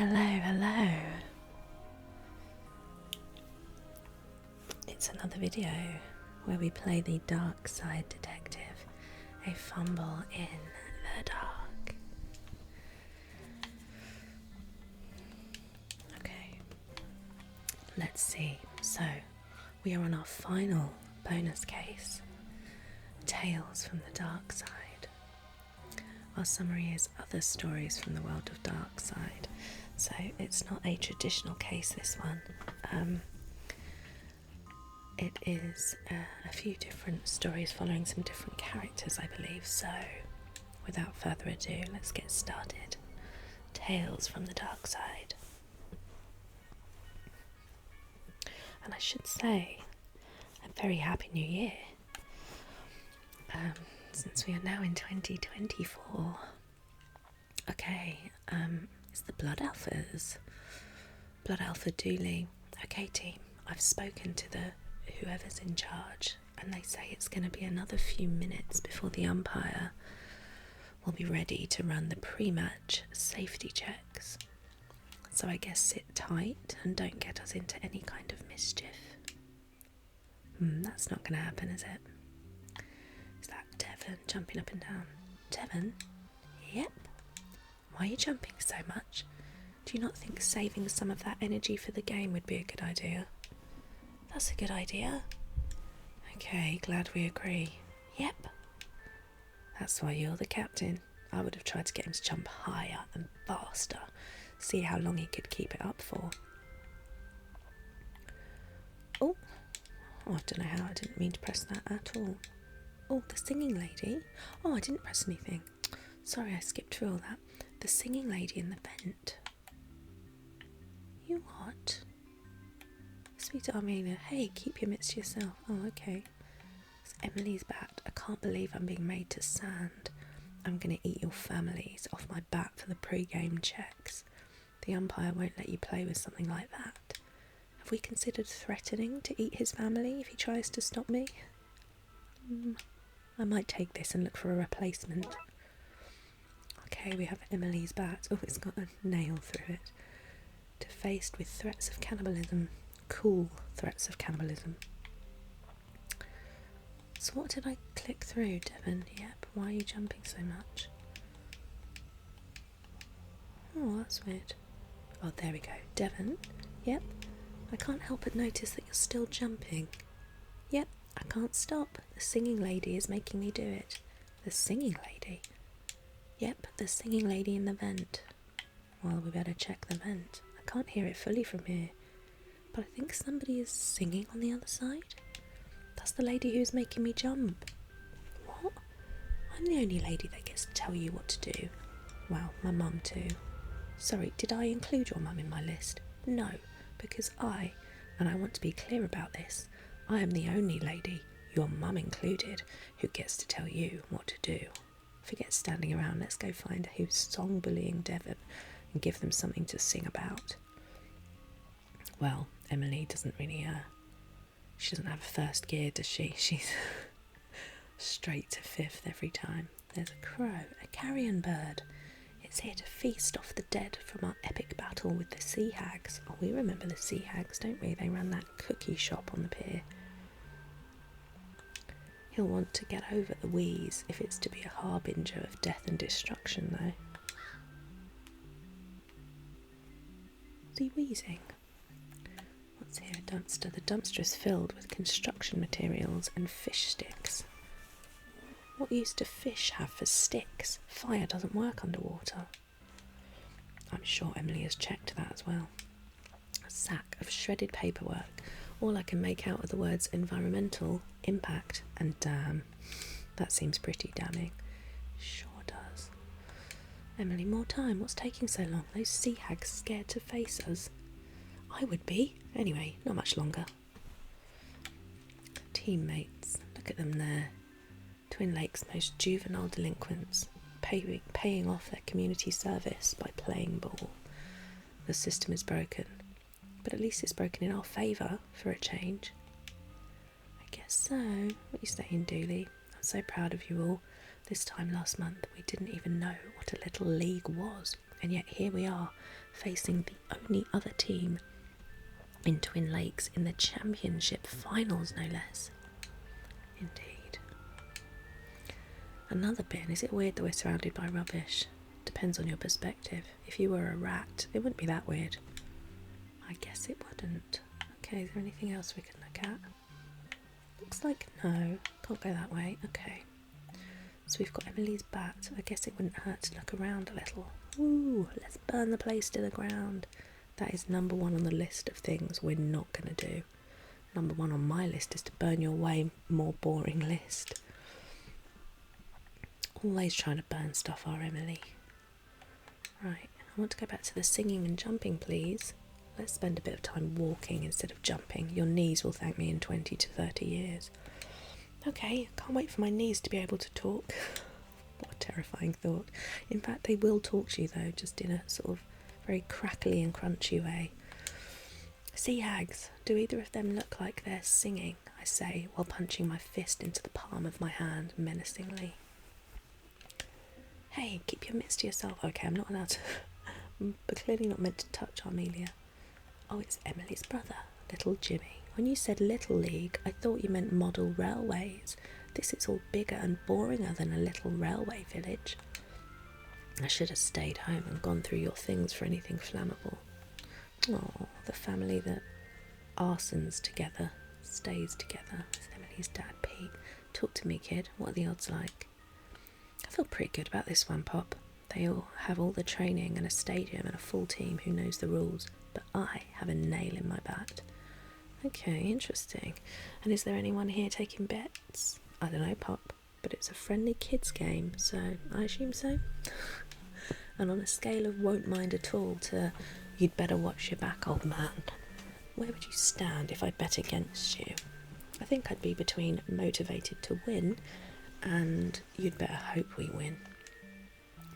Hello, hello. It's another video where we play the Darkside Detective, a fumble in the dark. Okay, let's see. So, we are on our final bonus case, Tales from the Darkside. Our summary is other stories from the world of Darkside. So it's not a traditional case, this one. It is a few different stories following some different characters, I believe. So without further ado, let's get started. Tales from the Darkside. And I should say, a very happy new year. Since we are now in 2024. Okay, it's the Blood Alphas. Blood Alpha Dooley. Okay, team, I've spoken to whoever's in charge, and they say it's going to be another few minutes before the umpire will be ready to run the pre-match safety checks. So I guess sit tight and don't get us into any kind of mischief. That's not going to happen, is it? Is that Devon jumping up and down? Devon? Yep. Why are you jumping so much? Do you not think saving some of that energy for the game would be a good idea? That's a good idea. Okay, glad we agree. Yep. That's why you're the captain. I would have tried to get him to jump higher and faster. See how long he could keep it up for. Oh, I don't know how. I didn't mean to press that at all. Oh, the singing lady. Oh, I didn't press anything. Sorry, I skipped through all that. The singing lady in the vent. You what? Speak to Armelia. Hey, keep your mitts to yourself. Oh, okay. It's Emily's bat. I can't believe I'm being made to sand. I'm going to eat your families off my bat for the pre-game checks. The umpire won't let you play with something like that. Have we considered threatening to eat his family if he tries to stop me? I might take this and look for a replacement. Okay, we have Emily's bat. Oh, it's got a nail through it. Defaced with threats of cannibalism. Cool threats of cannibalism. So what did I click through, Devon? Yep, why are you jumping so much? Oh, that's weird. Oh, there we go. Devon? Yep. I can't help but notice that you're still jumping. Yep, I can't stop. The singing lady is making me do it. The singing lady? Yep, the singing lady in the vent. Well, we better check the vent. I can't hear it fully from here, but I think somebody is singing on the other side. That's the lady who's making me jump. What? I'm the only lady that gets to tell you what to do. Well, my mum too. Sorry, did I include your mum in my list? No, because and I want to be clear about this, I am the only lady, your mum included, who gets to tell you what to do. Forget standing around, let's go find who's song bullying Devon and give them something to sing about. Well, Emily doesn't really, she doesn't have a first gear, does she? She's straight to fifth every time. There's a crow, a carrion bird. It's here to feast off the dead from our epic battle with the Sea Hags. Oh, we remember the Sea Hags, don't we? They ran that cookie shop on the pier. He'll want to get over the wheeze if it's to be a harbinger of death and destruction, though. Is he wheezing? What's here? A dumpster. The dumpster is filled with construction materials and fish sticks. What use do fish have for sticks? Fire doesn't work underwater. I'm sure Emily has checked that as well. A sack of shredded paperwork. All I can make out are the words environmental, impact, and damn. That seems pretty damning. Sure does. Emily, more time. What's taking so long? Those sea hags scared to face us. I would be. Anyway, not much longer. Teammates. Look at them there. Twin Lakes' most juvenile delinquents, paying off their community service by playing ball. The system is broken, but at least it's broken in our favour for a change. I guess so. What are you saying, Dooley? I'm so proud of you all. This time last month we didn't even know what a little league was. And yet here we are, facing the only other team in Twin Lakes in the championship finals, no less. Indeed. Another bin. Is it weird that we're surrounded by rubbish? Depends on your perspective. If you were a rat, it wouldn't be that weird. I guess it wouldn't. Okay, is there anything else we can look at? Looks like no. Can't go that way. Okay. So we've got Emily's bat. I guess it wouldn't hurt to look around a little. Woo! Let's burn the place to the ground. That is number one on the list of things we're not going to do. Number one on my list is to burn your way more boring list. Always trying to burn stuff, our Emily. Right, I want to go back to the singing and jumping, please. Let's spend a bit of time walking instead of jumping. Your knees will thank me in 20 to 30 years. Okay, can't wait for my knees to be able to talk. What a terrifying thought. In fact, they will talk to you though, just in a sort of very crackly and crunchy way. Sea Hags, do either of them look like they're singing? I say, while punching my fist into the palm of my hand menacingly. Hey, keep your mitts to yourself. Okay, I'm not allowed to. But clearly not meant to touch Armelia. Oh, it's Emily's brother, little Jimmy. When you said Little League, I thought you meant model railways. This is all bigger and boringer than a little railway village. I should have stayed home and gone through your things for anything flammable. Oh, the family that arsons together, stays together. It's Emily's dad, Pete. Talk to me, kid. What are the odds like? I feel pretty good about this one, Pop. They all have all the training and a stadium and a full team who knows the rules, but I have a nail in my bat. Okay, interesting. And is there anyone here taking bets? I don't know, Pop, but it's a friendly kids game, so I assume so. And on a scale of won't mind at all to you'd better watch your back, old man, where would you stand if I bet against you? I think I'd be between motivated to win and you'd better hope we win.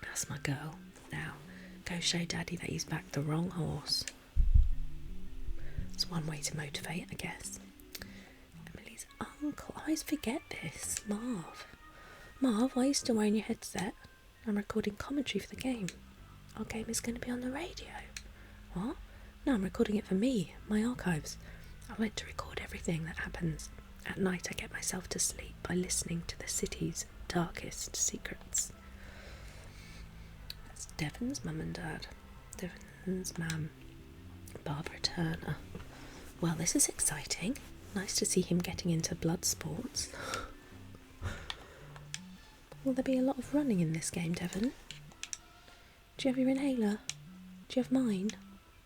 That's my girl. Now, go show Daddy that he's backed the wrong horse. It's one way to motivate, I guess. Emily's uncle. I always forget this. Marv. Marv, why are you still wearing your headset? I'm recording commentary for the game. Our game is going to be on the radio. What? No, I'm recording it for me, my archives. I like to record everything that happens. At night I get myself to sleep by listening to the city's darkest secrets. That's Devon's mum and dad. Devon's mum, Barbara Turner. Well, this is exciting. Nice to see him getting into blood sports. Will there be a lot of running in this game, Devon? Do you have your inhaler? Do you have mine?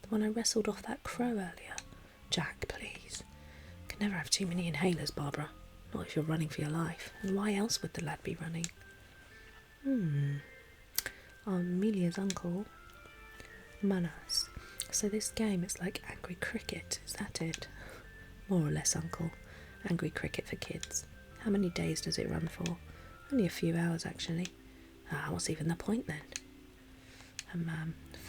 The one I wrestled off that crow earlier? Jack, please. Can never have too many inhalers, Barbara. Not if you're running for your life. And why else would the lad be running? Armelia's uncle. Manas. So this game is like Angry Cricket, is that it? More or less, uncle. Angry Cricket for kids. How many days does it run for? Only a few hours, actually. What's even the point then?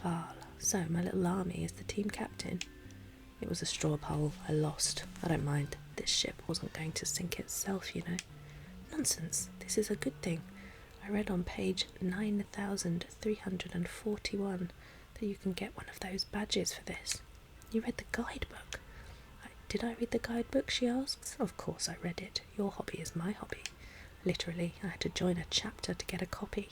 Fal. So, my little army is the team captain. It was a straw poll. I lost. I don't mind. This ship wasn't going to sink itself, you know. Nonsense. This is a good thing. I read on page 9341 that you can get one of those badges for this. You read the guidebook. Did I read the guidebook, she asks. Of course I read it. Your hobby is my hobby. Literally, I had to join a chapter to get a copy.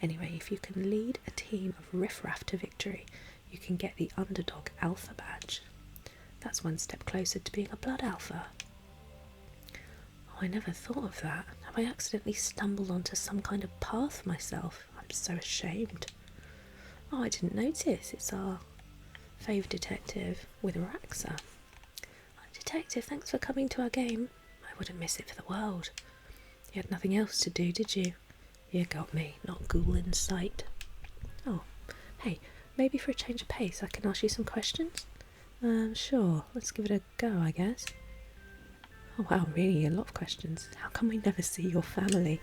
Anyway, if you can lead a team of riffraff to victory, you can get the Underdog Alpha badge. That's one step closer to being a Blood Alpha. Oh, I never thought of that. Have I accidentally stumbled onto some kind of path myself? I'm so ashamed. Oh, I didn't notice. It's our fave detective with Raxa. Detective, thanks for coming to our game. I wouldn't miss it for the world. You had nothing else to do, did you? You got me, not ghoul in sight. Oh, hey, maybe for a change of pace I can ask you some questions? Sure, let's give it a go, I guess. Oh wow, really, a lot of questions. How come we never see your family?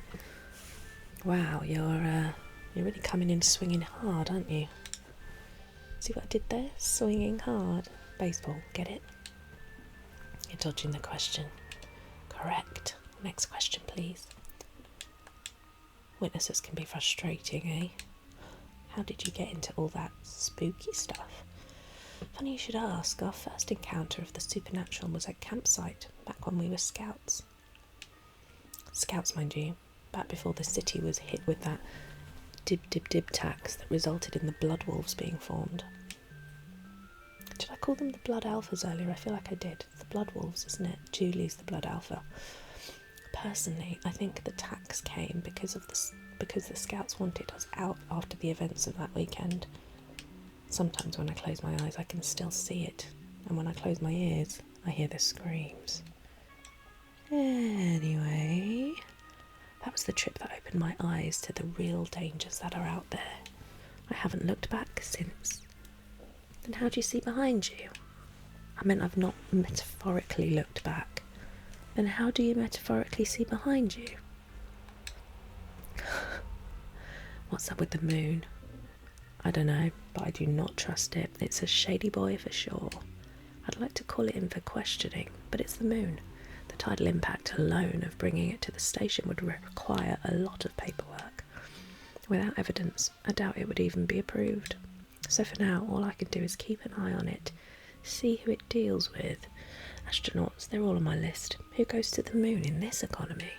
Wow, you're really coming in swinging hard, aren't you? See what I did there? Swinging hard. Baseball, get it? You're dodging the question. Correct. Next question, please. Witnesses can be frustrating, eh? How did you get into all that spooky stuff? Funny you should ask. Our first encounter of the supernatural was at campsite, back when we were scouts. Scouts, mind you, back before the city was hit with that dib tax that resulted in the Bloodwolves being formed. Did I call them the Blood Alphas earlier? I feel like I did. It's the Bloodwolves, isn't it? Julie's the Blood Alpha. Personally, I think the tax came because the scouts wanted us out after the events of that weekend. Sometimes when I close my eyes I can still see it, and when I close my ears I hear the screams. Anyway, that was the trip that opened my eyes to the real dangers that are out there. I haven't looked back since. Then how do you see behind you? I meant I've not metaphorically looked back. Then how do you metaphorically see behind you? What's up with the moon? I don't know, but I do not trust it. It's a shady boy for sure. I'd like to call it in for questioning, but it's the moon. The tidal impact alone of bringing it to the station would require a lot of paperwork. Without evidence, I doubt it would even be approved. So for now, all I can do is keep an eye on it, see who it deals with. Astronauts, they're all on my list. Who goes to the moon in this economy?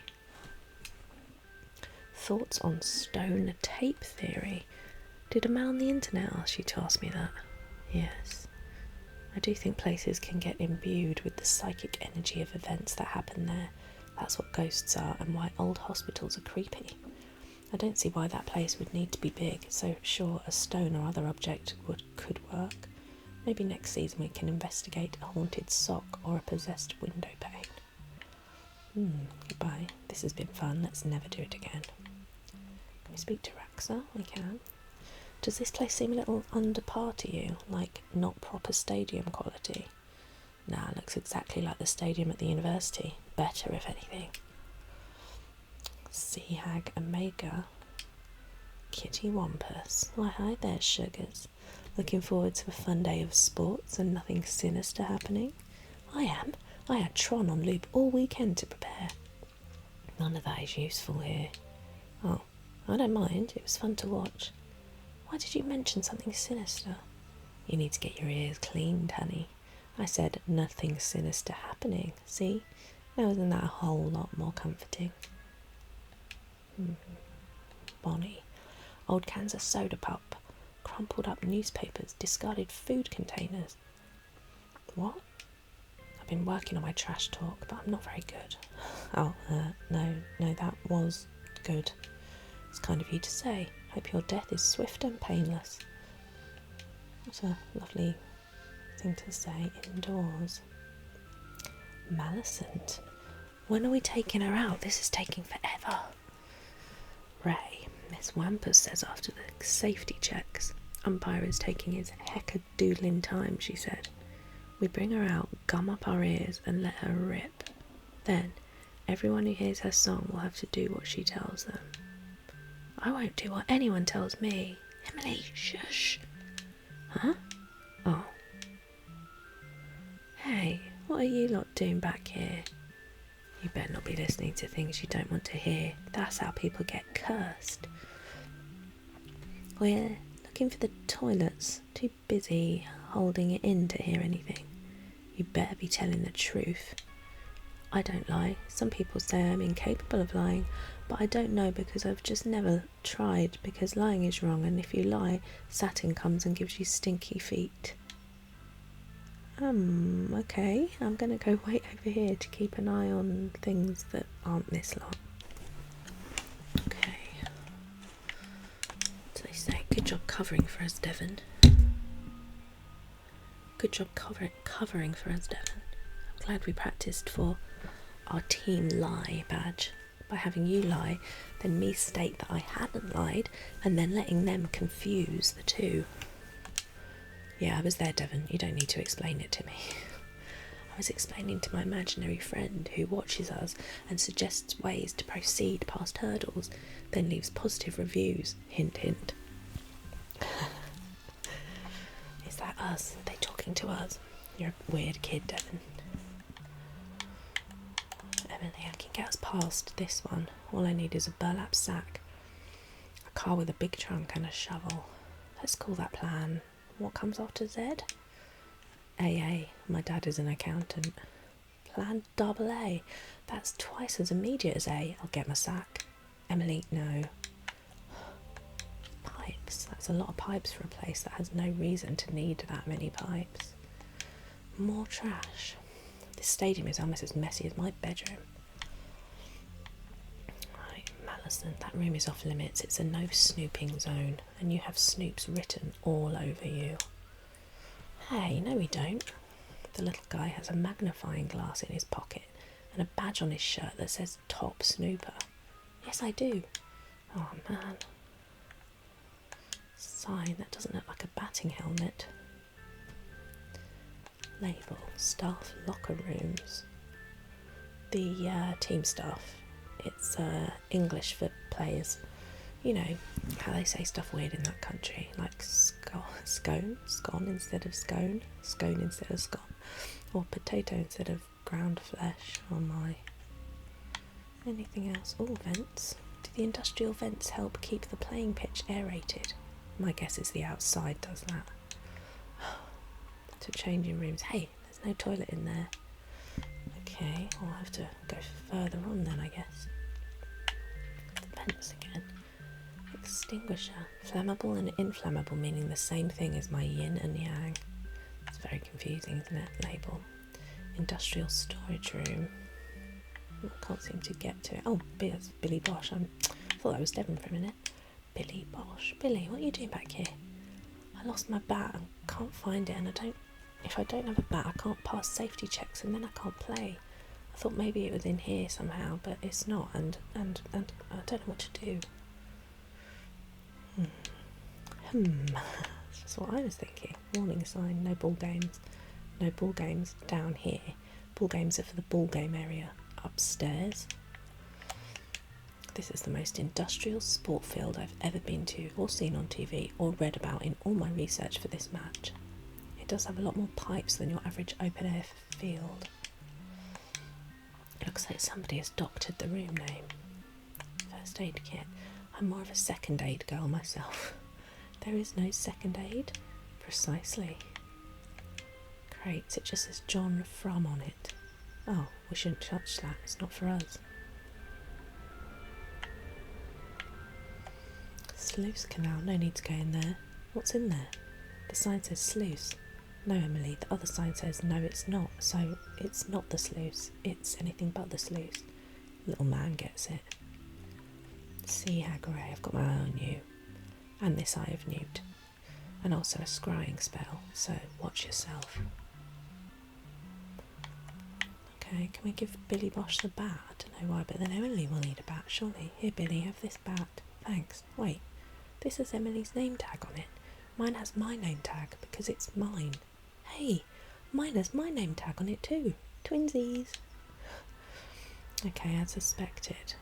Thoughts on stone tape theory. Did a man on the internet ask you to ask me that? Yes. I do think places can get imbued with the psychic energy of events that happen there. That's what ghosts are, and why old hospitals are creepy. I don't see why that place would need to be big, so sure, a stone or other object could work. Maybe next season we can investigate a haunted sock or a possessed window pane. Goodbye. This has been fun. Let's never do it again. Can we speak to Raxa? We can. Does this place seem a little under par to you? Like, not proper stadium quality? Nah, looks exactly like the stadium at the university. Better, if anything. Sea Hag Omega. Kitty Wampus. Why, hi there, sugars. Looking forward to a fun day of sports and nothing sinister happening? I am. I had Tron on loop all weekend to prepare. None of that is useful here. Oh, I don't mind. It was fun to watch. Why did you mention something sinister? You need to get your ears cleaned, honey. I said nothing sinister happening. See? Now isn't that a whole lot more comforting? Bonnie. Old cans of soda pop. Crumpled up newspapers. Discarded food containers. What? I've been working on my trash talk, but I'm not very good. Oh, no, that was good. It's kind of you to say. Hope your death is swift and painless. What a lovely thing to say indoors. Maleficent. When are we taking her out? This is taking forever. Ray. Miss Wampus says after the safety checks. Umpire is taking his heckadoodling time, she said. We bring her out, gum up our ears and let her rip. Then, everyone who hears her song will have to do what she tells them. I won't do what anyone tells me. Emily, shush. Huh? Oh. Hey, what are you lot doing back here? You better not be listening to things you don't want to hear. That's how people get cursed. We're looking for the toilets. Too busy holding it in to hear anything. You better be telling the truth. I don't lie. Some people say I'm incapable of lying, but I don't know because I've just never tried, because lying is wrong, and if you lie, Saturn comes and gives you stinky feet. Okay, I'm gonna go wait over here to keep an eye on things that aren't this lot. Okay. So they say, good job covering for us, Devon. Good job covering for us, Devon. I'm glad we practiced for our team lie badge. By having you lie, then me state that I hadn't lied, and then letting them confuse the two. Yeah, I was there, Devon. You don't need to explain it to me. I was explaining to my imaginary friend who watches us and suggests ways to proceed past hurdles, then leaves positive reviews. Hint, hint. Is that us? Are they talking to us? You're a weird kid, Devon. Emily, I can get us past this one. All I need is a burlap sack, a car with a big trunk and a shovel. Let's call that plan. What comes after Z? AA. My dad is an accountant. Plan double A. That's twice as immediate as A. I'll get my sack. Emily, no. Pipes. That's a lot of pipes for a place that has no reason to need that many pipes. More trash. This stadium is almost as messy as my bedroom. Right, Maleficent. That room is off limits. It's a no snooping zone, and you have snoops written all over you. Hey, no we don't. The little guy has a magnifying glass in his pocket and a badge on his shirt that says Top Snooper. Yes, I do. Oh, man. Sign, that doesn't look like a batting helmet. Label, staff locker rooms. The team staff. It's English for players. You know how they say stuff weird in that country, like scone instead of scone instead of scone, or potato instead of ground flesh. Oh my. Anything else? Oh, vents. Do the industrial vents help keep the playing pitch aerated? My guess is the outside does that. To changing rooms. Hey, there's no toilet in there. Okay, I'll have to go further on then, I guess. The vents again. Extinguisher. Flammable and inflammable, meaning the same thing as my yin and yang. It's very confusing, isn't it? Label. Industrial storage room. I can't seem to get to it. Oh, it's Billy Bosch. I thought that was Devon for a minute. Billy Bosch. Billy, what are you doing back here? I lost my bat and can't find it, and if I don't have a bat, I can't pass safety checks, and then I can't play. I thought maybe it was in here somehow, but it's not, and I don't know what to do. That's what I was thinking. Warning sign, no ball games. No ball games down here. Ball games are for the ball game area upstairs. This is the most industrial sport field I've ever been to or seen on TV or read about in all my research for this match. It does have a lot more pipes than your average open air field. Looks like somebody has doctored the room name. First aid kit. I'm more of a second aid girl myself. There is no second aid? Precisely. Crates, it just says John From on it. Oh, we shouldn't touch that, it's not for us. Sluice canal, no need to go in there. What's in there? The sign says sluice. No, Emily, the other sign says no it's not, so it's not the sluice, it's anything but the sluice. Little man gets it. Sea Hag Ray, I've got my eye on you. And this Eye of Newt. And also a scrying spell, so watch yourself. Okay, can we give Billy Bosch the bat? I don't know why, but then Emily will need a bat, surely. Here, Billy, have this bat. Thanks. Wait, this has Emily's name tag on it. Mine has my name tag because it's mine. Hey, mine has my name tag on it too. Twinsies. Okay, as suspected.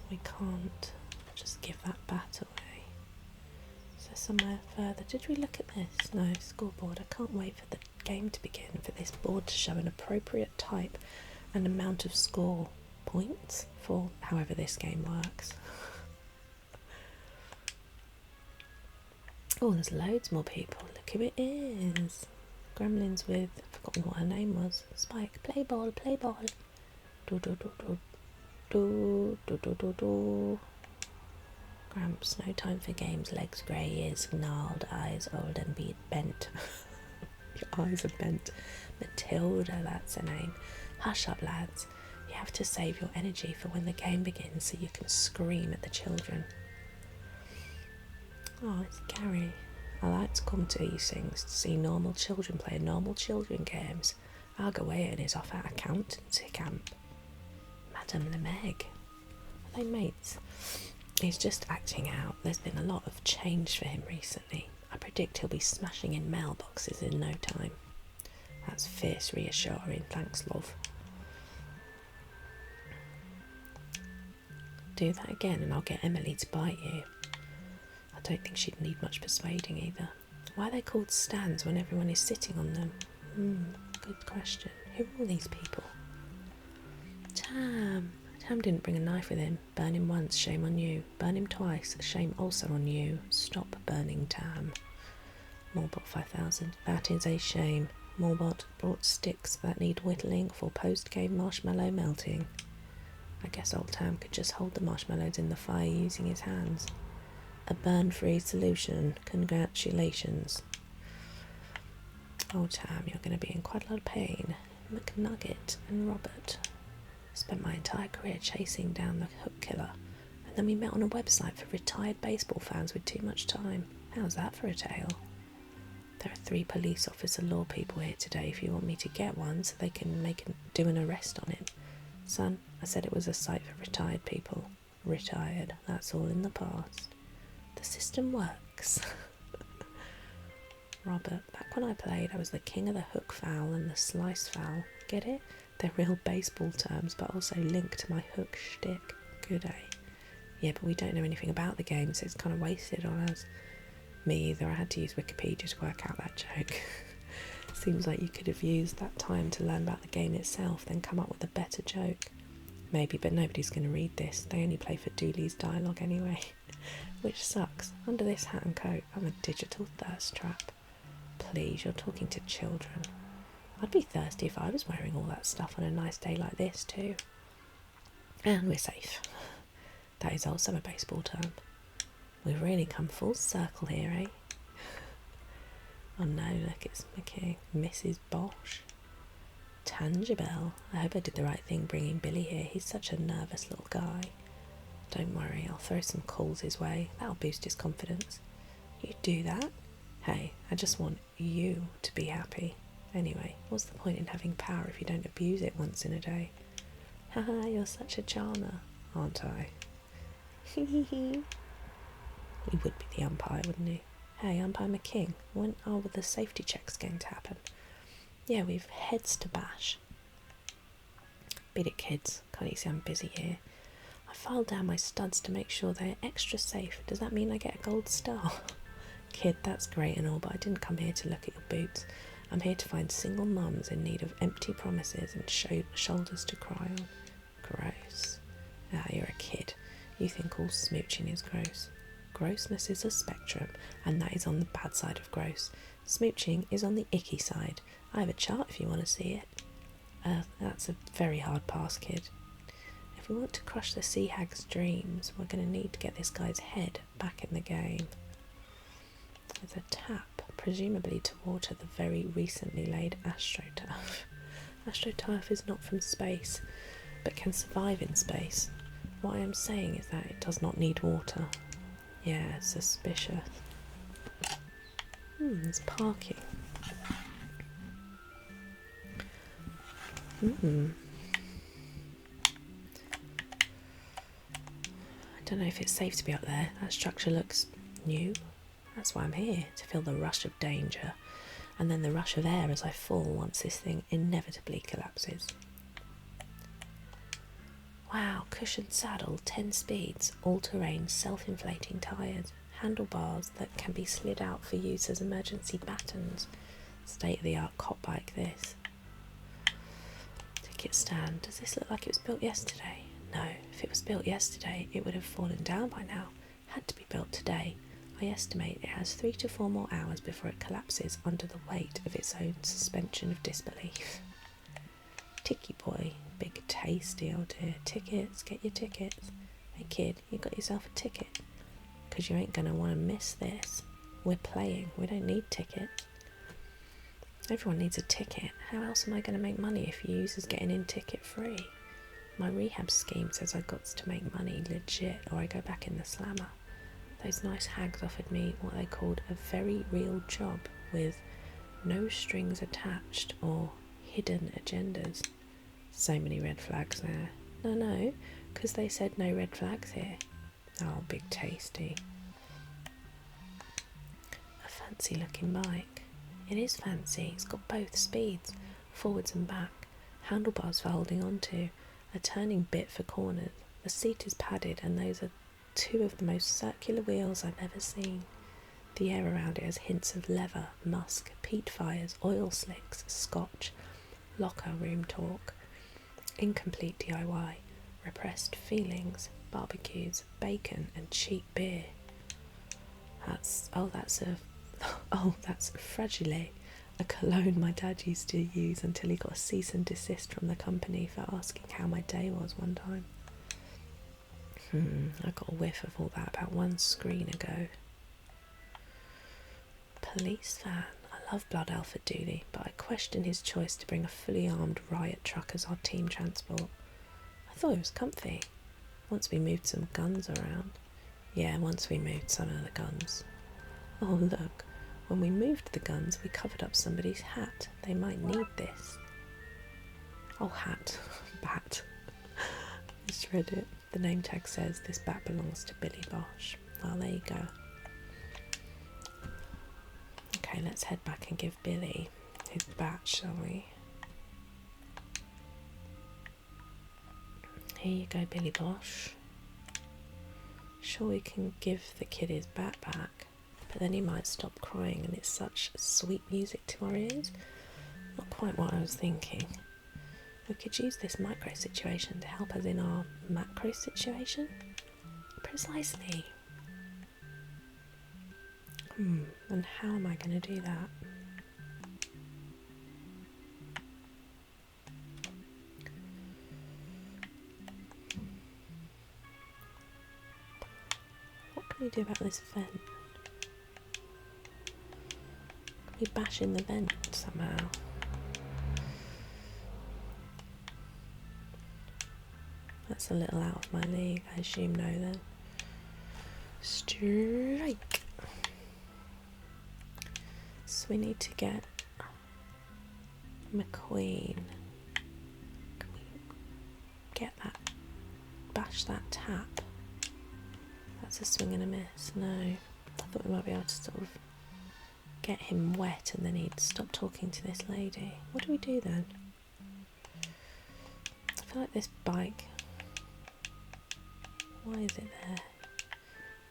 We can't just give that bat away. So somewhere further. Did we look at this? No, scoreboard. I can't wait for the game to begin for this board to show an appropriate type and amount of score points for however this game works. Oh, there's loads more people. Look who it is. Gremlins with, I've forgotten what her name was. Spike. Play ball, play ball. Do do do do do do do do do. Gramps, no time for games. Legs grey, ears gnarled, eyes old and bent. Your eyes are bent. Matilda, that's her name. Hush up, lads. You have to save your energy for when the game begins so you can scream at the children. Oh, it's Gary. I like to come to these things to see normal children play normal children games. I'll go away and is off at accountancy camp. Madame LeMeg. Are they mates? He's just acting out. There's been a lot of change for him recently. I predict he'll be smashing in mailboxes in no time. That's fierce reassuring, thanks love. Do that again and I'll get Emily to bite you. I don't think she'd need much persuading either. Why are they called stands when everyone is sitting on them? Good question. Who are all these people? Tam Tam didn't bring a knife with him. Burn him once, shame on you. Burn him twice, shame also on you. Stop burning Tam. Morbot 5000. That is a shame. Morbot brought sticks that need whittling for post-game marshmallow melting. I guess old Tam could just hold the marshmallows in the fire using his hands. A burn-free solution. Congratulations. Old Tam, you're going to be in quite a lot of pain. McNugget and Robert. Spent my entire career chasing down the hook killer, and then we met on a website for retired baseball fans with too much time. How's that for a tale? There are 3 police officer law people here today if you want me to get one so they can do an arrest on him. Son, I said it was a site for retired people. Retired, that's all in the past. The system works. Robert, back when I played, I was the king of the hook foul and the slice foul. Get it? They're real baseball terms, but also linked to my hook shtick. Good, eh? Yeah, but we don't know anything about the game, so it's kind of wasted on us. Me either. I had to use Wikipedia to work out that joke. Seems like you could have used that time to learn about the game itself, then come up with a better joke. Maybe, but nobody's going to read this. They only play for Dooley's dialogue anyway. Which sucks. Under this hat and coat, I'm a digital thirst trap. Please, you're talking to children. I'd be thirsty if I was wearing all that stuff on a nice day like this too. And we're safe. That is also a baseball term. We've really come full circle here, eh? Oh no, look, it's Mrs. Bosch. Tangible. I hope I did the right thing bringing Billy here. He's such a nervous little guy. Don't worry, I'll throw some calls his way. That'll boost his confidence. You do that? Hey, I just want you to be happy. Anyway, what's the point in having power if you don't abuse it once in a day? Haha, you're such a charmer, aren't I? He would be the umpire, wouldn't he? Hey, Umpire McKing, when are the safety checks going to happen? Yeah, we've heads to bash. Beat it, kids. Can't you see I'm busy here? I filed down my studs to make sure they're extra safe. Does that mean I get a gold star? Kid, that's great and all, but I didn't come here to look at your boots. I'm here to find single mums in need of empty promises and shoulders to cry on. Gross. Ah, you're a kid. You think all smooching is gross. Grossness is a spectrum, and that is on the bad side of gross. Smooching is on the icky side. I have a chart if you want to see it. That's a very hard pass, kid. If we want to crush the Sea Hags' dreams, we're going to need to get this guy's head back in the game. There's a tap, presumably to water the very recently laid astroturf. Astroturf is not from space, but can survive in space. What I am saying is that it does not need water. Yeah, suspicious. There's parking. I don't know if it's safe to be up there. That structure looks new. That's why I'm here, to feel the rush of danger, and then the rush of air as I fall once this thing inevitably collapses. Wow, cushioned saddle, 10 speeds, all-terrain, self-inflating tyres, handlebars that can be slid out for use as emergency batons. State-of-the-art cop bike, this. Ticket stand. Does this look like it was built yesterday? No, if it was built yesterday, it would have fallen down by now. Had to be built today. I estimate it has 3 to 4 more hours before it collapses under the weight of its own suspension of disbelief. Ticky boy, big tasty, oh dear. Tickets, get your tickets. Hey kid, you got yourself a ticket? Because you ain't going to want to miss this. We're playing, we don't need tickets. Everyone needs a ticket. How else am I going to make money if users getting in ticket free? My rehab scheme says I got to make money legit or I go back in the slammer. Those nice hags offered me what they called a very real job with no strings attached or hidden agendas. So many red flags there. No, because they said no red flags here. Oh, big tasty. A fancy looking bike. It is fancy. It's got both speeds, forwards and back, handlebars for holding on to, a turning bit for corners. The seat is padded and those are 2 of the most circular wheels I've ever seen. The air around it has hints of leather, musk, peat fires, oil slicks, scotch, locker room talk. Incomplete DIY. repressed feelings, barbecues, bacon and cheap beer. That's Fragile, a cologne my dad used to use until he got a cease and desist from the company for asking how my day was one time. I got a whiff of all that about one screen ago. Police van. I love Blood Elf at duty, but I question his choice to bring a fully armed riot truck as our team transport. I thought it was comfy. Once we moved some guns around. Yeah, once we moved some of the guns. Oh look, when we moved the guns we covered up somebody's hat. They might need this. Oh, hat. Bat. Just read it. The name tag says this bat belongs to Billy Bosch. Well, there you go. Okay, let's head back and give Billy his bat, shall we? Here you go, Billy Bosch. Sure, we can give the kid his bat back, but then he might stop crying, and it's such sweet music to our ears. Not quite what I was thinking. We could use this micro situation to help us in our macro situation. Precisely. And how am I going to do that? What can we do about this vent? Can we bash in the vent somehow? That's a little out of my league, I assume no then. Strike! So we need to get McQueen. Can we get that, bash that tap? That's a swing and a miss. No. I thought we might be able to sort of get him wet and then he'd stop talking to this lady. What do we do then? I feel like this bike... Why is it there?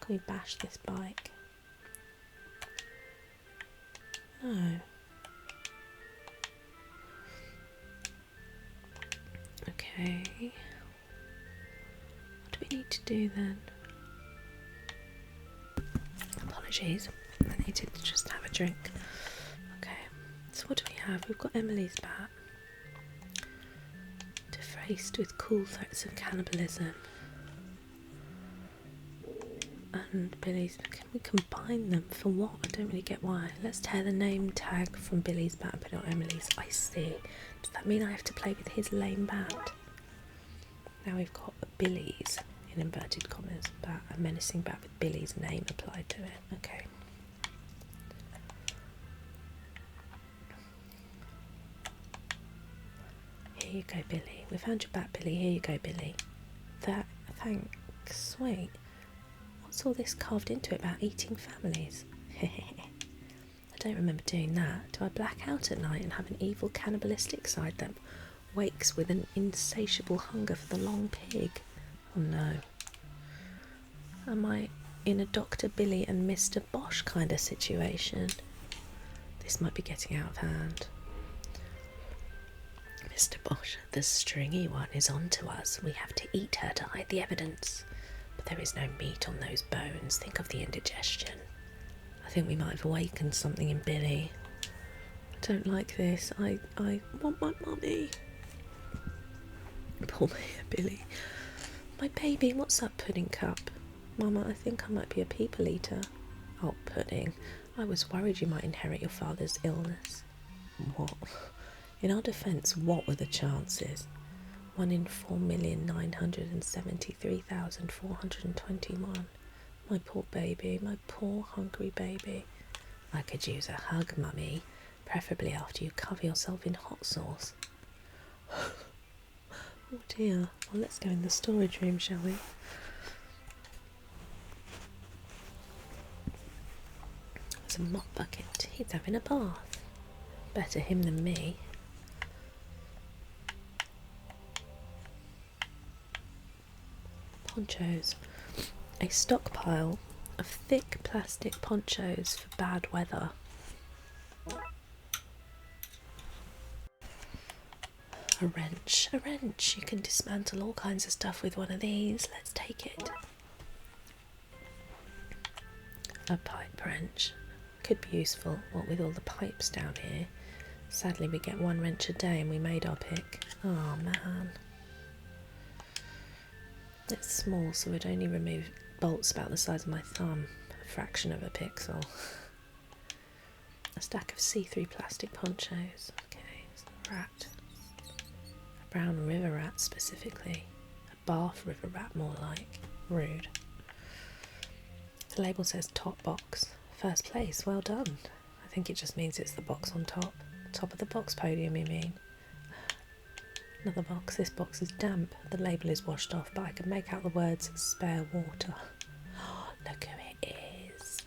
Can we bash this bike? No. Okay. What do we need to do then? Apologies. I needed to just have a drink. Okay. So what do we have? We've got Emily's bat. Defaced with cool threats of cannibalism. And Billy's. Can we combine them for what? I don't really get why. Let's tear the name tag from Billy's bat and put it on Emily's. I see. Does that mean I have to play with his lame bat? Now we've got Billy's, in inverted commas, bat, a menacing bat with Billy's name applied to it. Okay. Here you go, Billy. We found your bat, Billy. Here you go, Billy. Thanks. Wait. What's all this carved into it about eating families? I don't remember doing that. Do I black out at night and have an evil cannibalistic side that wakes with an insatiable hunger for the long pig? Oh no. Am I in a Dr. Billy and Mr. Bosch kind of situation? This might be getting out of hand. Mr. Bosch, the stringy one is on to us. We have to eat her to hide the evidence. But there is no meat on those bones. Think of the indigestion. I think we might have awakened something in Billy. I don't like this. I want my mummy. Poor Billy. My baby, what's that pudding cup? Mama, I think I might be a people eater. Oh, pudding. I was worried you might inherit your father's illness. What? In our defence, what were the chances? 1 in 4,973,421. My poor baby, my poor hungry baby. I could use a hug, Mummy, preferably after you cover yourself in hot sauce. Oh dear. Well, let's go in the storage room, shall we? There's a mop bucket. He's having a bath. Better him than me. Ponchos. A stockpile of thick plastic ponchos for bad weather. A wrench. A wrench. You can dismantle all kinds of stuff with one of these. Let's take it. A pipe wrench. Could be useful, what with all the pipes down here. Sadly we get one wrench a day and we made our pick. Oh man. It's small, so we'd only remove bolts about the size of my thumb. A fraction of a pixel. A stack of see-through plastic ponchos. Okay, it's a rat. A brown river rat specifically. A Bath river rat more like. Rude. The label says top box. First place, well done. I think it just means it's the box on top. Top of the box podium, you mean? Another box. This box is damp. The label is washed off, but I can make out the words spare water. Oh, look who it is.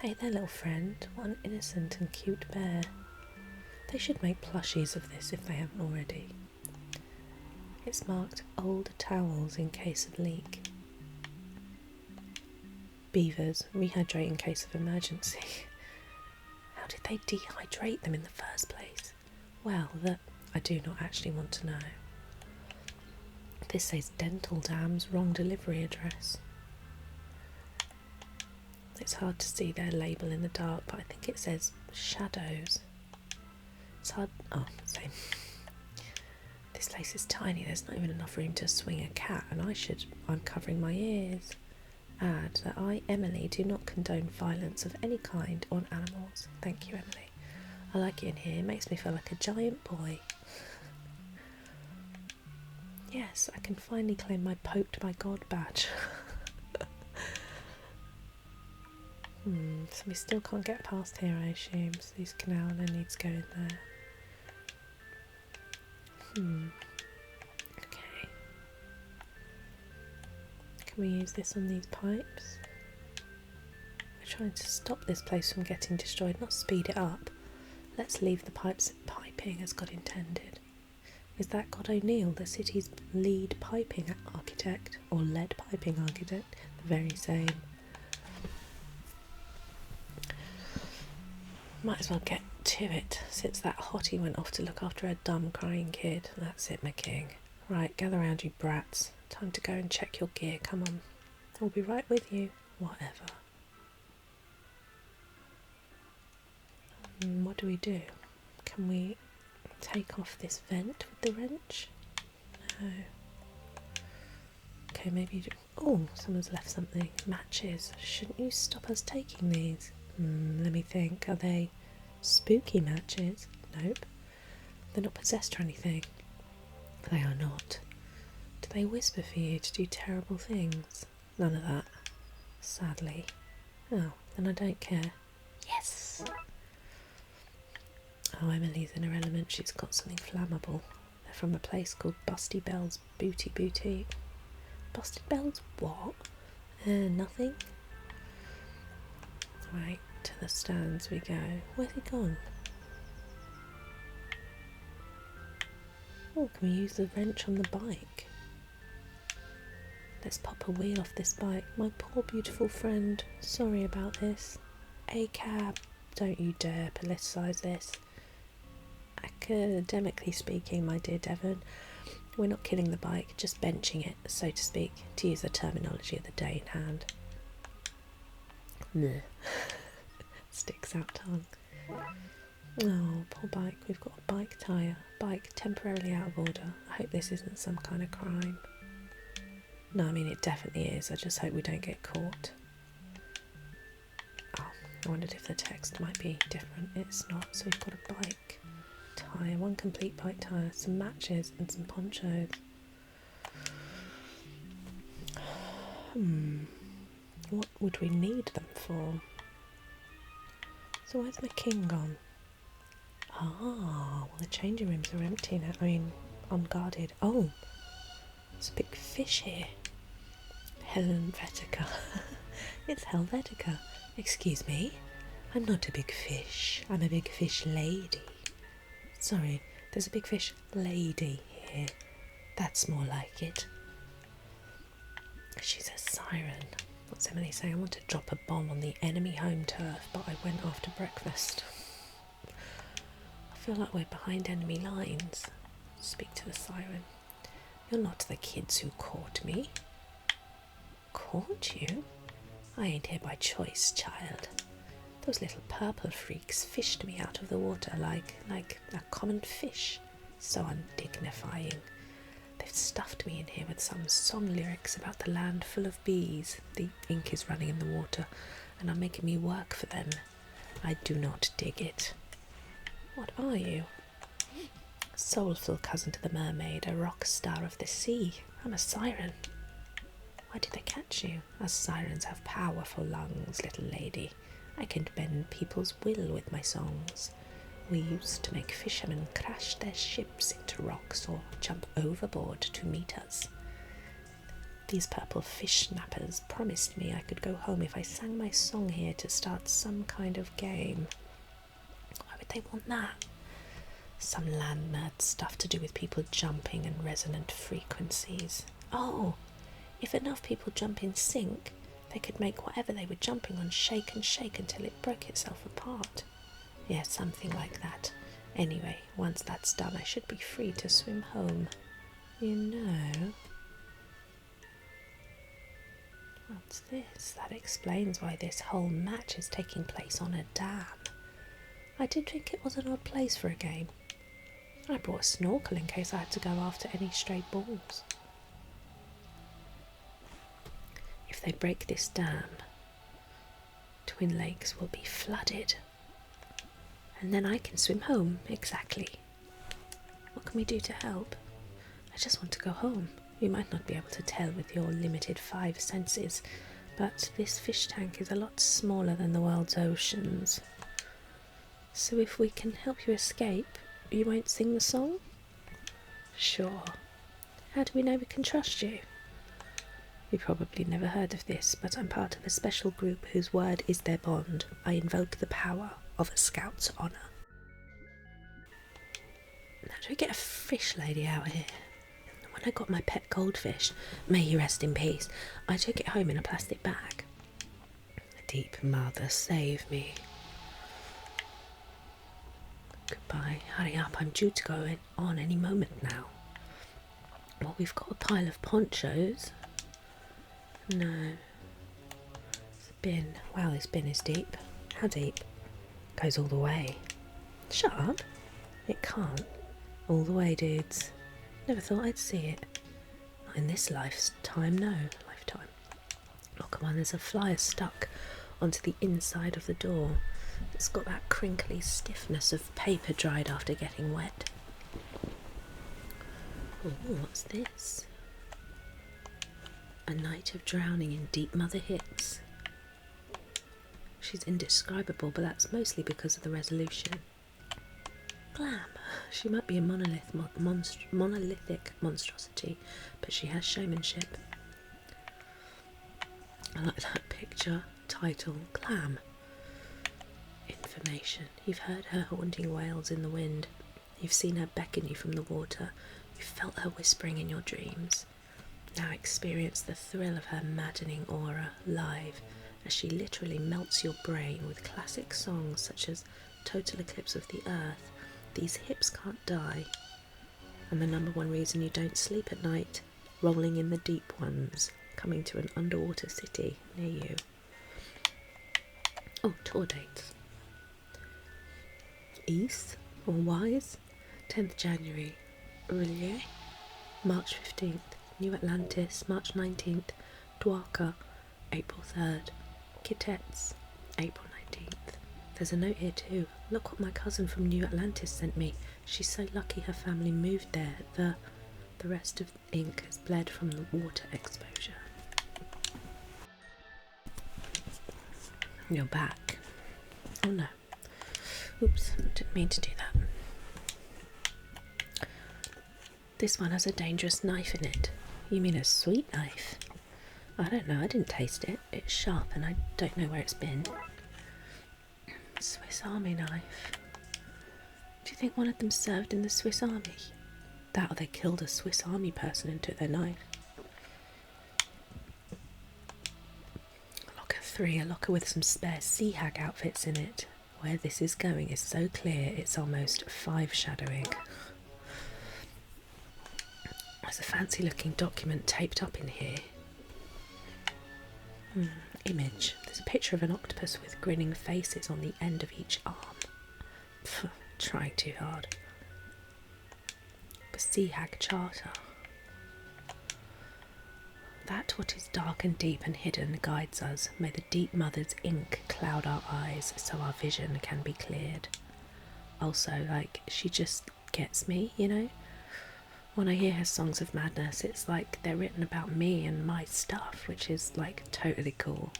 Hey there, little friend. What an innocent and cute bear. They should make plushies of this if they haven't already. It's marked old towels in case of leak. Beavers, rehydrate in case of emergency. How did they dehydrate them in the first place? Well, that I do not actually want to know. This says dental dams, wrong delivery address. It's hard to see their label in the dark, but I think it says shadows. It's hard. Oh, same. This place is tiny, there's not even enough room to swing a cat, and I'm covering my ears. Add that I, Emily, do not condone violence of any kind on animals. Thank you, Emily. I like it in here. It makes me feel like a giant boy. Yes, I can finally claim my poked by God badge. So we still can't get past here, I assume. So this canal then needs to go in there. Okay. Can we use this on these pipes? We're trying to stop this place from getting destroyed, not speed it up. Let's leave the pipes piping as God intended. Is that God O'Neill, the city's lead piping architect, or lead piping architect? The very same. Might as well get to it, since that hottie went off to look after a dumb crying kid. That's it, my king. Right, gather round, you brats. Time to go and check your gear, come on. I'll be right with you. Whatever. What do we do? Can we take off this vent with the wrench? No. Okay, maybe... Oh, someone's left something. Matches. Shouldn't you stop us taking these? Let me think. Are they spooky matches? Nope. They're not possessed or anything. They are not. Do they whisper for you to do terrible things? None of that. Sadly. Oh, then I don't care. Yes! Oh, Emily's in her element. She's got something flammable. They're from a place called Busty Bell's Booty Boutique. Busty Bell's what? Nothing. Right, to the stands we go. Where's he gone? Oh, can we use the wrench on the bike? Let's pop a wheel off this bike. My poor beautiful friend. Sorry about this. A cab. Don't you dare politicise this. Academically speaking, my dear Devon, we're not killing the bike, just benching it, so to speak, to use the terminology of the day in hand. Blech. Sticks out tongue. Oh, poor bike. We've got a bike tyre. Bike temporarily out of order. I hope this isn't some kind of crime. No, I mean it definitely is. I just hope we don't get caught. Oh, I wondered if the text might be different. It's not. So we've got a bike tyre, one complete bike tyre, some matches and some ponchos. What would we need them for? So where's my king gone? Ah, well the changing rooms are empty now. I mean, unguarded. Oh, there's a big fish here. Helvetica. It's Helvetica. Excuse me, I'm not a big fish. I'm a big fish lady. Sorry, there's a big fish lady here. That's more like it. She's a siren. What's Emily saying? I want to drop a bomb on the enemy home turf, but I went after breakfast. I feel like we're behind enemy lines. Speak to the siren. You're not the kids who caught me. Caught you? I ain't here by choice, child. Those little purple freaks fished me out of the water like a common fish. So undignifying. They've stuffed me in here with some song lyrics about the land full of bees. The ink is running in the water, and are making me work for them. I do not dig it. What are you? A soulful cousin to the mermaid, a rock star of the sea. I'm a siren. Why did they catch you? Us sirens have powerful lungs, little lady. I can bend people's will with my songs. We used to make fishermen crash their ships into rocks or jump overboard to meet us. These purple fish snappers promised me I could go home if I sang my song here to start some kind of game. Why would they want that? Some land nerd stuff to do with people jumping and resonant frequencies. Oh, if enough people jump in sync, they could make whatever they were jumping on shake and shake until it broke itself apart. Yeah, something like that. Anyway, once that's done, I should be free to swim home. You know... What's this? That explains why this whole match is taking place on a dam. I did think it was an odd place for a game. I brought a snorkel in case I had to go after any stray balls. If they break this dam, Twin Lakes will be flooded. And then I can swim home, exactly. What can we do to help? I just want to go home. You might not be able to tell with your limited 5 senses, but this fish tank is a lot smaller than the world's oceans. So if we can help you escape, you won't sing the song? Sure. How do we know we can trust you? You probably never heard of this, but I'm part of a special group whose word is their bond. I invoke the power of a scout's honour. How do we get a fish lady out here? When I got my pet goldfish, may he rest in peace, I took it home in a plastic bag. Deep mother, save me. Goodbye, hurry up, I'm due to go on any moment now. Well, we've got a pile of ponchos. No. It's a bin. Wow, this bin is deep. How deep? Goes all the way. Shut up. It can't. All the way, dudes. Never thought I'd see it. Not in this lifetime, no. Lifetime. Oh, come on, there's a flyer stuck onto the inside of the door. It's got that crinkly stiffness of paper dried after getting wet. Oh, what's this? A night of drowning in deep mother hits. She's indescribable, but that's mostly because of the resolution. Glam. She might be a monolithic monstrosity, but she has showmanship. I like that picture. Title, Glam. Information. You've heard her haunting wails in the wind. You've seen her beckon you from the water. You've felt her whispering in your dreams. Now experience the thrill of her maddening aura live, as she literally melts your brain with classic songs such as Total Eclipse of the Earth, These Hips Can't Die, and the #1 reason you don't sleep at night, Rolling in the Deep Ones, coming to an underwater city near you. Oh, tour dates. East, or Wise, 10th January, Armelia, March 15th, New Atlantis, March 19th, Dwarka, April 3rd, Kittets, April 19th. There's a note here too. Look what my cousin from New Atlantis sent me. She's so lucky her family moved there. The rest of the ink has bled from the water exposure. You're back. Oh no. Oops, didn't mean to do that. This one has a dangerous knife in it. You mean a sweet knife? I don't know, I didn't taste it. It's sharp and I don't know where it's been. Swiss Army knife. Do you think one of them served in the Swiss Army? That or they killed a Swiss Army person and took their knife. Locker 3, a locker with some spare Sea Hag outfits in it. Where this is going is so clear it's almost 5 shadowing. a fancy looking document taped up in here. Image. There's a picture of an octopus with grinning faces on the end of each arm. Pff, trying too hard. A Sea Hag charter. That what is dark and deep and hidden guides us. May the deep mother's ink cloud our eyes so our vision can be cleared. Also, like, she just gets me, you know? When I hear her songs of madness, it's like they're written about me and my stuff, which is, like, totally cool.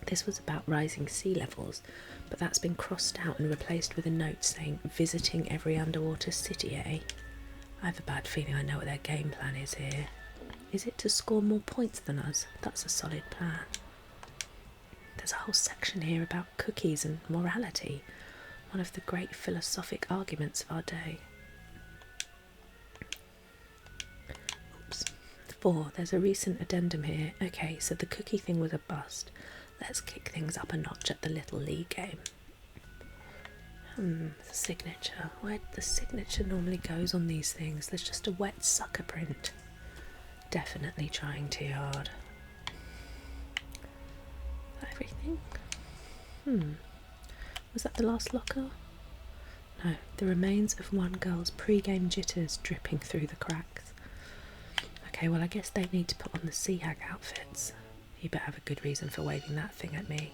This was about rising sea levels, but that's been crossed out and replaced with a note saying, visiting every underwater city, eh? I have a bad feeling I know what their game plan is here. Is it to score more points than us? That's a solid plan. There's a whole section here about cookies and morality, one of the great philosophic arguments of our day. Oops. 4. There's a recent addendum here. Okay, so the cookie thing was a bust. Let's kick things up a notch at the Little League game. The signature. Where the signature normally goes on these things? There's just a wet sucker print. Definitely trying too hard. Everything? Was that the last locker? No, the remains of one girl's pre-game jitters dripping through the cracks. Okay, well I guess they need to put on the Sea Hag outfits. You better have a good reason for waving that thing at me.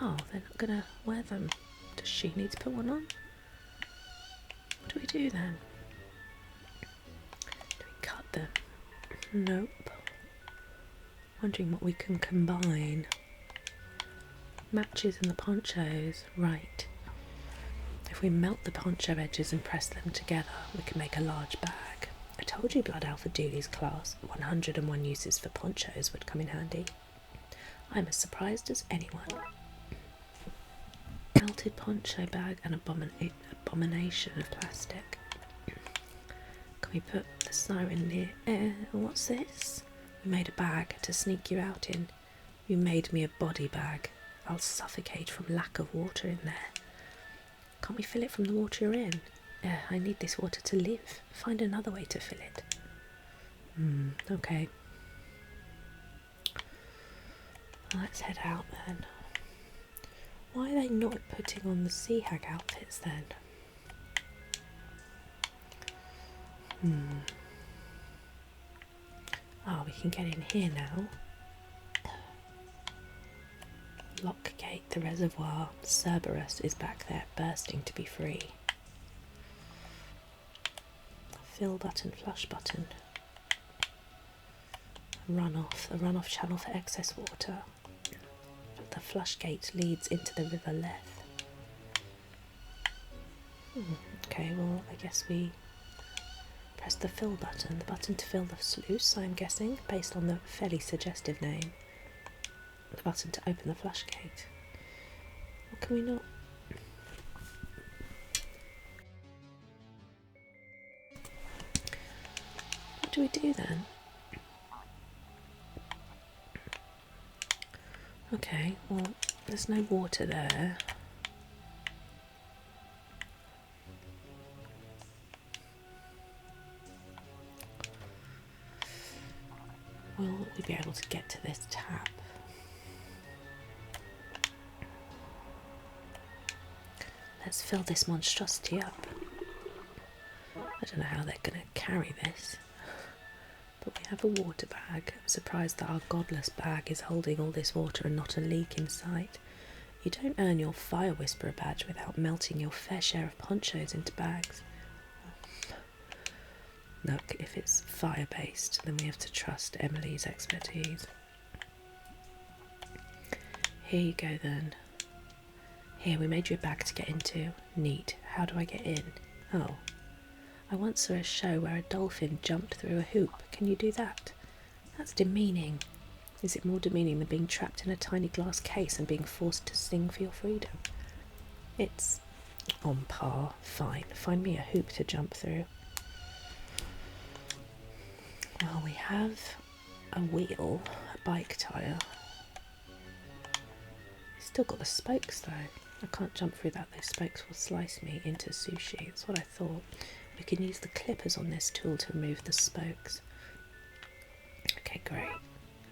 Oh, they're not gonna wear them. Does she need to put one on? What do we do then? Do we cut them? Nope. Wondering what we can combine. Matches in the ponchos. Right. If we melt the poncho edges and press them together, we can make a large bag. I told you Blood Alpha Dooley's class 101 uses for ponchos would come in handy. I'm as surprised as anyone. Melted poncho bag and abomination of plastic. Can we put the siren near? What's this? You made a bag to sneak you out in. You made me a body bag. I'll suffocate from lack of water in there. Can't we fill it from the water you're in? I need this water to live. Find another way to fill it. Okay. Let's head out then. Why are they not putting on the Sea Hag outfits then? Oh, we can get in here now. Lockgate the reservoir. Cerberus is back there, bursting to be free. Fill button, flush button. Runoff, the runoff channel for excess water. The flush gate leads into the River Leth. Okay, well, I guess we press the fill button, the button to fill the sluice, I'm guessing, based on the fairly suggestive name. The button to open the flush gate. Or can we not? What do we do then? Okay, well, there's no water there. Will we be able to get to this tap? Let's fill this monstrosity up. I don't know how they're going to carry this. But we have a water bag. I'm surprised that our godless bag is holding all this water and not a leak in sight. You don't earn your Fire Whisperer badge without melting your fair share of ponchos into bags. Look, if it's fire-based, then we have to trust Emily's expertise. Here you go then. Here, we made you a bag to get into. Neat. How do I get in? Oh. I once saw a show where a dolphin jumped through a hoop. Can you do that? That's demeaning. Is it more demeaning than being trapped in a tiny glass case and being forced to sing for your freedom? It's on par. Fine. Find me a hoop to jump through. Well, we have a wheel, a bike tyre. Still got the spokes though. I can't jump through that. Those spokes will slice me into sushi. That's what I thought. we can use the clippers on this tool to remove the spokes. Okay, great.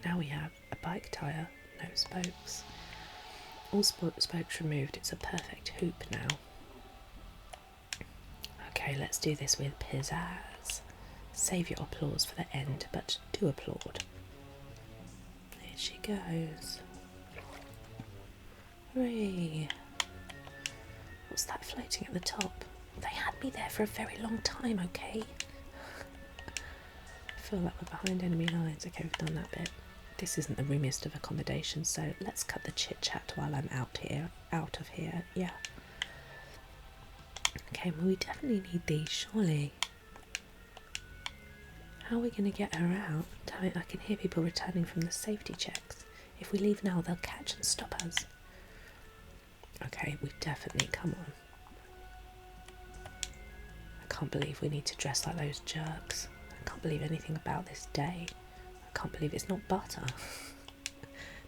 Now we have a bike tyre, no spokes. All spokes removed. It's a perfect hoop now. Okay, let's do this with pizzazz. Save your applause for the end, but do applaud. There she goes. Hooray. What's that floating at the top? They had me there for a very long time, okay? I feel like we're behind enemy lines. Okay, we've done that bit. This isn't the roomiest of accommodations, so let's cut the chit-chat while I'm out of here, yeah. Okay, well we definitely need these, surely. How are we going to get her out? Damn it, I can hear people returning from the safety checks. If we leave now, they'll catch and stop us. Okay, we definitely, come on. I can't believe we need to dress like those jerks. I can't believe anything about this day. I can't believe it's not butter.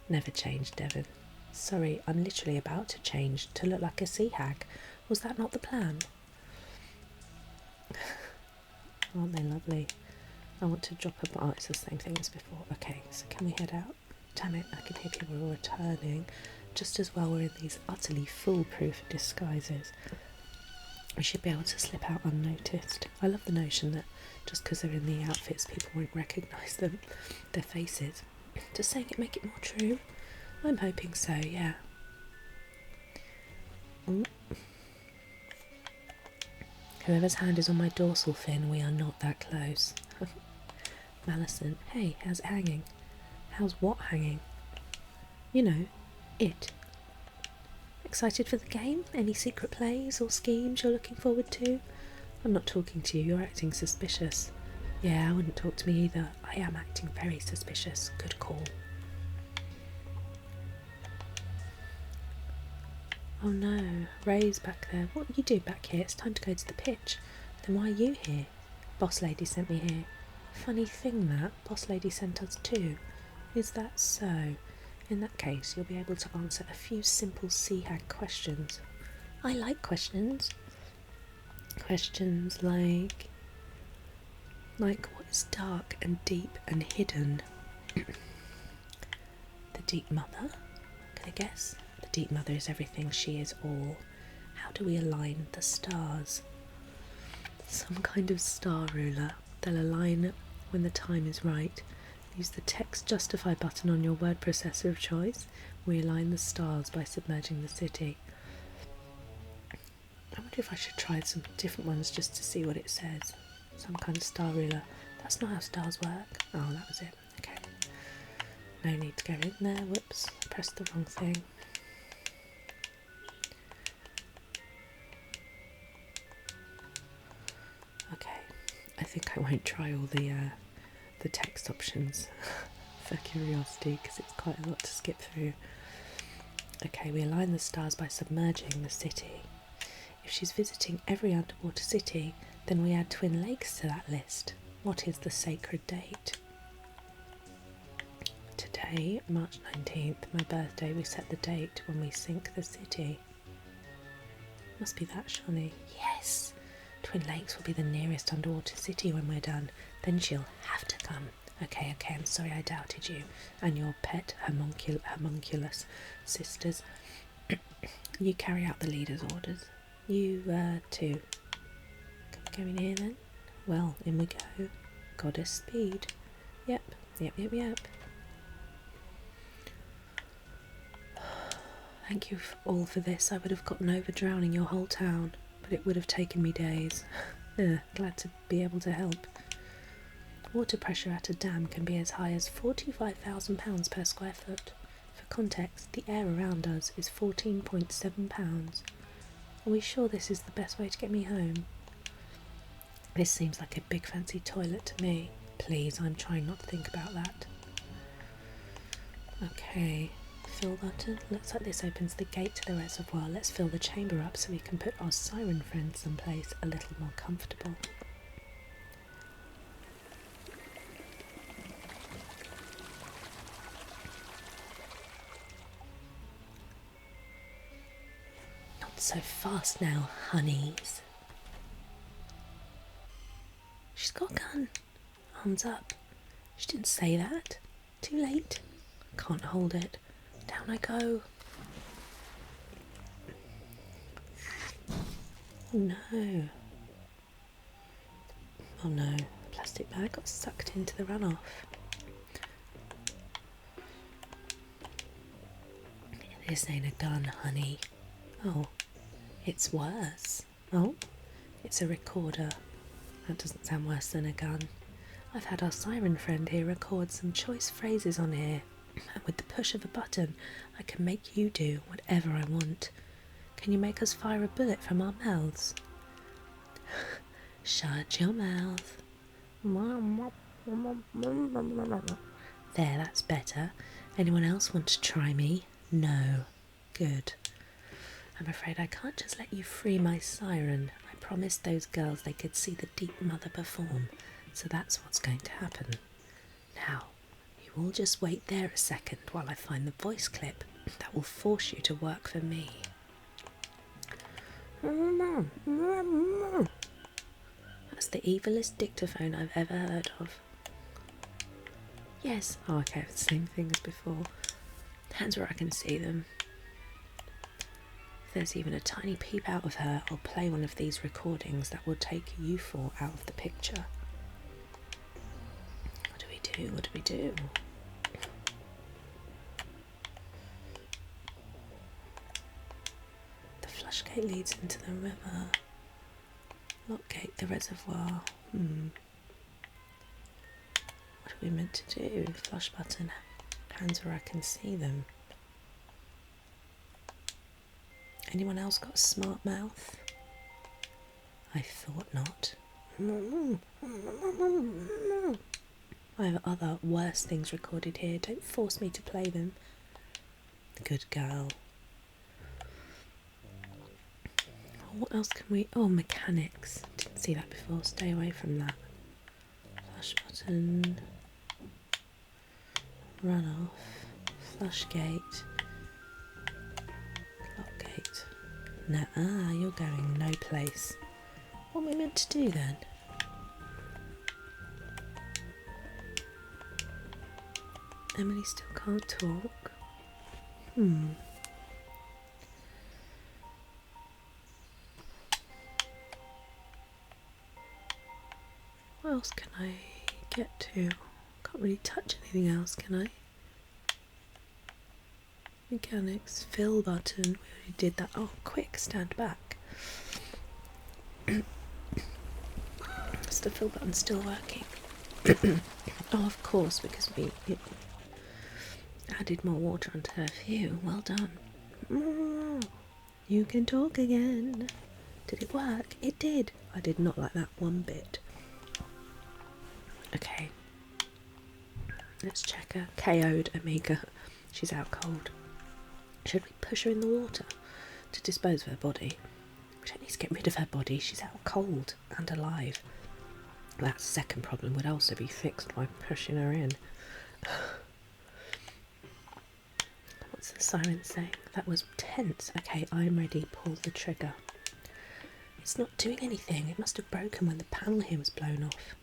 Never change, Devon. Sorry, I'm literally about to change to look like a sea hag. Was that not the plan? Aren't they lovely? I want to drop a bar. Oh, it's the same thing as before. Okay, so can we head out? Damn it, I can hear people returning. Just as well we're in these utterly foolproof disguises. We should be able to slip out unnoticed. I love the notion that just because they're in the outfits, people won't recognise them, their faces. Does saying it make it more true? I'm hoping so, yeah. Ooh. Whoever's hand is on my dorsal fin, we are not that close. Malison, hey, how's it hanging? How's what hanging? You know, it. Excited for the game? Any secret plays or schemes you're looking forward to? I'm not talking to you, you're acting suspicious. Yeah, I wouldn't talk to me either. I am acting very suspicious. Good call. Oh no, Ray's back there. What are you doing back here? It's time to go to the pitch. Then why are you here? Boss lady sent me here. Funny thing that, boss lady sent us too. Is that so? In that case, you'll be able to answer a few simple Sea Hag questions. I like questions. Questions like what is dark and deep and hidden? The deep mother, can I guess? The deep mother is everything, she is all. How do we align the stars? Some kind of star ruler. They'll align when the time is right. Use the text justify button on your word processor of choice. We align the stars by submerging the city. I wonder if I should try some different ones just to see what it says. Some kind of star ruler. That's not how stars work. Oh, that was it. Okay. No need to go in there. Whoops. I pressed the wrong thing. Okay. I think I won't try all the text options for curiosity because it's quite a lot to skip through. Okay, we align the stars by submerging the city. If she's visiting every underwater city, then we add Twin Lakes to that list. What is the sacred date? Today, March 19th, my birthday, we set the date when we sink the city. Must be that, surely. Yes! Twin Lakes will be the nearest underwater city when we're done. Then she'll have to come. Okay, I'm sorry I doubted you. And your pet homunculus sisters. You carry out the leader's orders. You, too. Can we go in here then? Well, in we go. Goddess speed. Yep. Thank you all for this. I would have gotten over drowning your whole town, but it would have taken me days. Glad to be able to help. Water pressure at a dam can be as high as £45,000 per square foot. For context, the air around us is 14.7 pounds. Are we sure this is the best way to get me home? This seems like a big fancy toilet to me. Please, I'm trying not to think about that. Okay, fill button. Looks like this opens the gate to the reservoir. Let's fill the chamber up so we can put our siren friend someplace a little more comfortable. Not so fast now, honeys. She's got a gun. Arms up. She didn't say that. Too late. Can't hold it. Down I go. Oh no. Oh no. The plastic bag got sucked into the runoff. This ain't a gun, honey. Oh, it's worse. Oh, it's a recorder. That doesn't sound worse than a gun. I've had our siren friend here record some choice phrases on here, and with the push of a button, I can make you do whatever I want. Can you make us fire a bullet from our mouths? Shut your mouth. There, that's better. Anyone else want to try me? No. Good. I'm afraid I can't just let you free my siren. I promised those girls they could see the Deep Mother perform, so that's what's going to happen. Now, you all just wait there a second while I find the voice clip that will force you to work for me. That's the evilest dictaphone I've ever heard of. Yes. Oh, okay, the same thing as before. Hands where I can see them. If there's even a tiny peep out of her, I'll play one of these recordings that will take you four out of the picture. What do we do? What do we do? The flush gate leads into the river. Lock gate the reservoir. What are we meant to do? Flush button. Hands where I can see them. Anyone else got a smart mouth? I thought not. I have other worse things recorded here. Don't force me to play them. Good girl. What else can we... Oh, mechanics. Didn't see that before. Stay away from that. Flush button. Run off. Flush gate. Lock gate. No, you're going no place. What are we meant to do then? Emily still can't talk. What else can I get to? Can't really touch anything else, can I? Mechanics, fill button. We already did that. Oh, quick, stand back. Is the fill button still working? Oh, of course, because we added more water onto her. Phew, well done. You can talk again. Did it work? It did. I did not like that one bit. Okay. Let's check her. KO'd Amiga. She's out cold. Should we push her in the water to dispose of her body? We don't need to get rid of her body. She's out cold and alive. That second problem would also be fixed by pushing her in. What's the siren saying? That was tense. Okay, I'm ready. Pull the trigger. It's not doing anything. It must have broken when the panel here was blown off.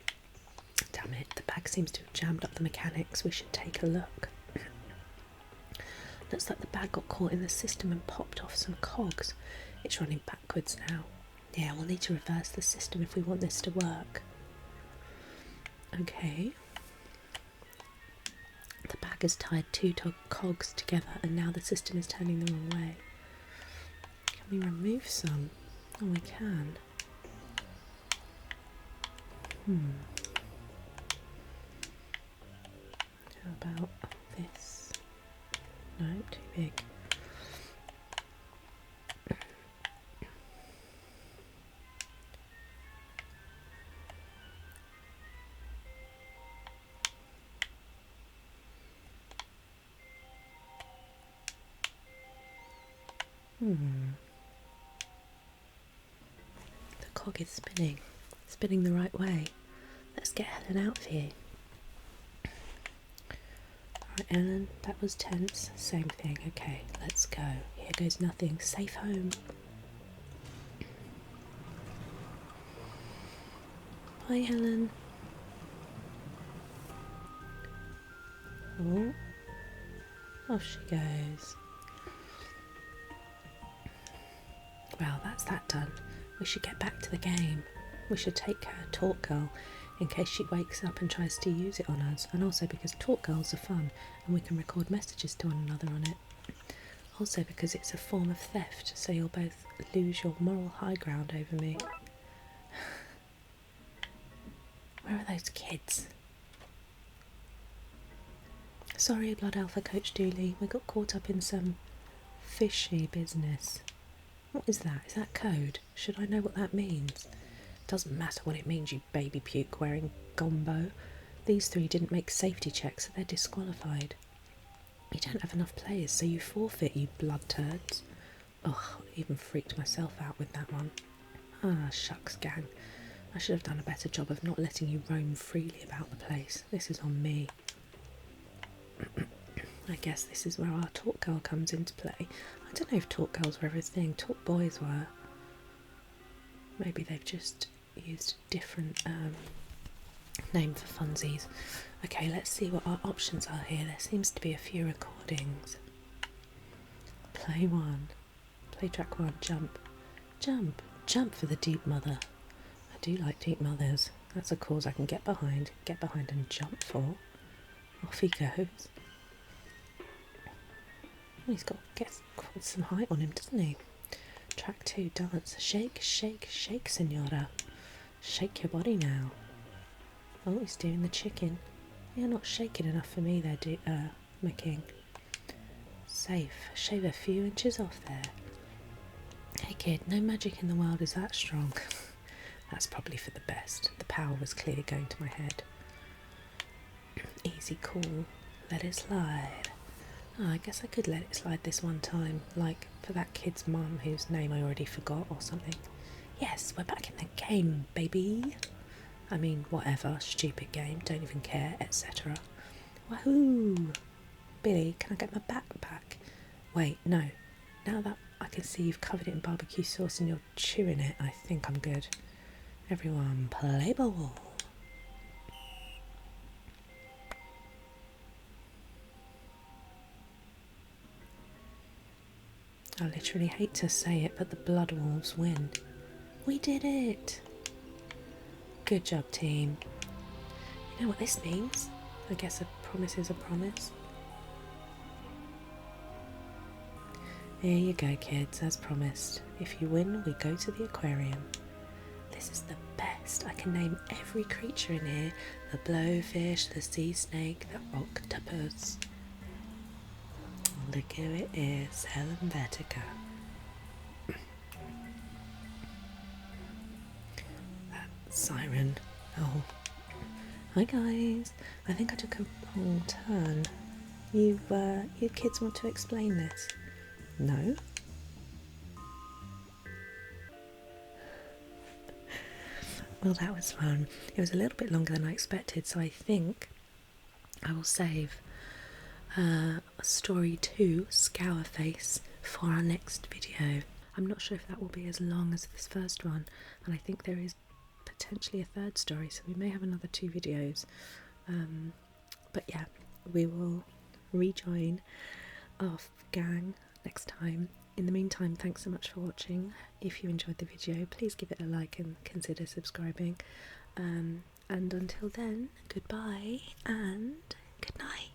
Damn it, the bag seems to have jammed up the mechanics. We should take a look. Looks like the bag got caught in the system and popped off some cogs. It's running backwards now. Yeah, we'll need to reverse the system if we want this to work. Okay. The bag has tied two cogs together and now the system is turning the wrong way. Can we remove some? Oh, we can. How about this? No, too big. The cog is spinning the right way. Let's get Helen out of here. Alright, Ellen, that was tense. Same thing. Okay, let's go. Here goes nothing. Safe home. Hi, Helen. Oh, off she goes. Well, that's that done. We should get back to the game. We should take her Talk Girl in case she wakes up and tries to use it on us, and also because Talk Girls are fun and we can record messages to one another on it. Also because it's a form of theft, so you'll both lose your moral high ground over me. Where are those kids? Sorry, Blood Alpha Coach Dooley, we got caught up in some fishy business. What is that? Is that code? Should I know what that means? Doesn't matter what it means, you baby puke wearing gombo. These three didn't make safety checks, so they're disqualified. You don't have enough players, so you forfeit, you blood turds. Ugh, I even freaked myself out with that one. Ah, shucks, gang. I should have done a better job of not letting you roam freely about the place. This is on me. I guess this is where our Talk Girl comes into play. I don't know if Talk Girls were ever a thing. Talk Boys were. Maybe they've just used a different name for funsies. Okay, let's see what our options are here. There seems to be a few recordings. Play 1. Play track 1. Jump. Jump. Jump for the deep mother. I do like deep mothers. That's a cause I can get behind and jump for. Off he goes. Oh, he's got quite some height on him, doesn't he? Track 2, dance. Shake, shake, shake, senora. Shake your body now. Oh, he's doing the chicken. You're not shaking enough for me there, my king. Safe. Shave a few inches off there. Hey kid, no magic in the world is that strong. That's probably for the best. The power was clearly going to my head. Easy, cool. Let it slide. Oh, I guess I could let it slide this one time, like for that kid's mum whose name I already forgot or something. Yes, we're back in the game, baby. I mean, whatever, stupid game, don't even care, etc. Wahoo! Billy, can I get my backpack? Wait, no. Now that I can see you've covered it in barbecue sauce and you're chewing it, I think I'm good. Everyone, play ball. I literally hate to say it, but the Bloodwolves win. We did it! Good job, team. You know what this means? I guess a promise is a promise. Here you go, kids, as promised. If you win, we go to the aquarium. This is the best. I can name every creature in here. The blowfish, the sea snake, the octopus. Look who it is, Helvetica. That siren. Oh. Hi guys. I think I took a wrong turn. You kids want to explain this? No? Well, that was fun. It was a little bit longer than I expected, so I think I will save story 2, Scourface, for our next video. I'm not sure if that will be as long as this first one, and I think there is potentially a third story, so we may have another 2 videos. But yeah, we will rejoin our gang next time. In the meantime, thanks so much for watching. If you enjoyed the video, please give it a like and consider subscribing. And until then, goodbye and good night.